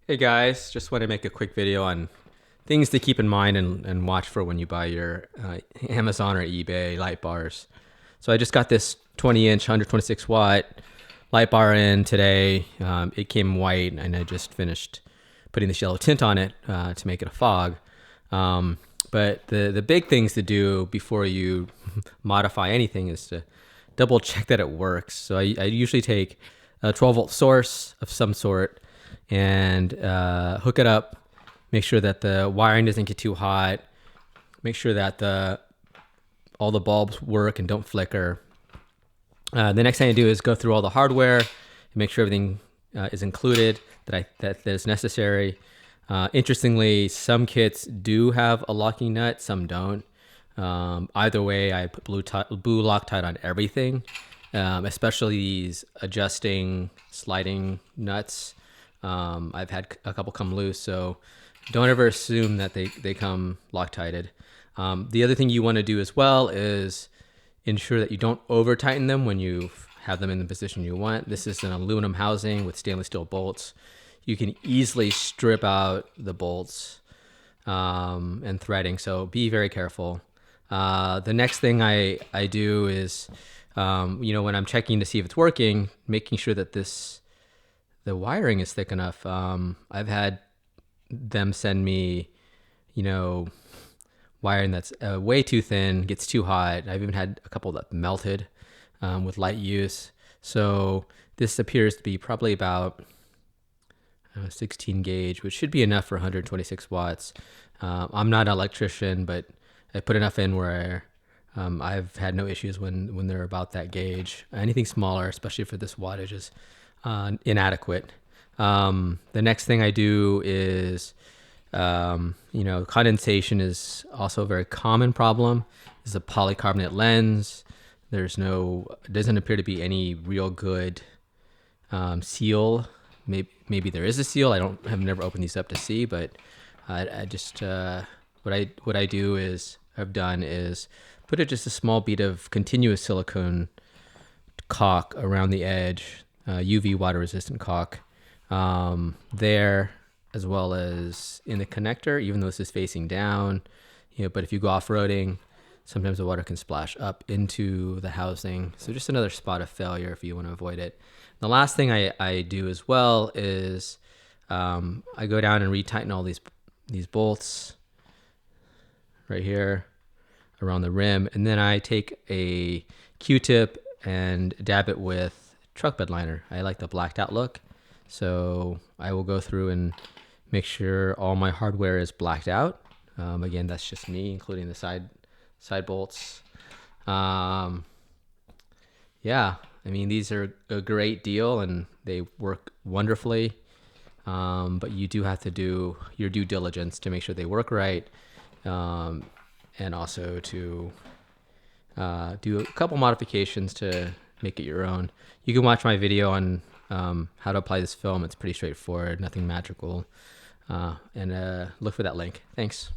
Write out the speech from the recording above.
Hey guys, just want to make a quick video on things to keep in mind and watch for when you buy your Amazon or eBay light bars. So I just got this 20-inch, 126 watt light bar in today. It came white, and I just finished putting this yellow tint on it to make it a fog. But the big things to do before you modify anything is to double check that it works. So I usually take a 12-volt source of some sort and hook it up. Make sure that the wiring doesn't get too hot. Make sure that all the bulbs work and don't flicker. The next thing I do is go through all the hardware and make sure everything is included that is necessary. Interestingly, some kits do have a locking nut, some don't. Either way, I put blue Loctite on everything, especially these adjusting sliding nuts. I've had a couple come loose, so don't ever assume that they come Loctited. The other thing you want to do as well is ensure that you don't over tighten them when you have them in the position you want. This is an aluminum housing with stainless steel bolts. You can easily strip out the bolts and threading, so be very careful. The next thing I do is, when I'm checking to see if it's working, making sure that the wiring is thick enough. I've had them send me, wiring that's way too thin, gets too hot. I've even had a couple that melted with light use. So this appears to be probably about 16 gauge, which should be enough for 126 watts. I'm not an electrician, but I put enough in where I've had no issues when they're about that gauge. Anything smaller, especially for this wattage, is inadequate. The next thing I do is, condensation is also a very common problem. This is a polycarbonate lens. It doesn't appear to be any real good seal. Maybe there is a seal. I've never opened these up to see, but I just what I do is I've done is put just a small bead of continuous silicone caulk around the edge, UV water resistant caulk there, as well as in the connector, even though this is facing down. But if you go off-roading, sometimes the water can splash up into the housing. So just another spot of failure if you want to avoid it. The last thing I do as well is I go down and retighten all these bolts right here around the rim, and then I take a Q-tip and dab it with truck bed liner. I like the blacked out look, so I will go through and make sure all my hardware is blacked out. Again, that's just me, including the side bolts. Yeah, I mean, these are a great deal and they work wonderfully. But you do have to do your due diligence to make sure they work right, and also to do a couple modifications to make it your own. You can watch my video on how to apply this film. It's pretty straightforward, nothing magical. And look for that link. Thanks.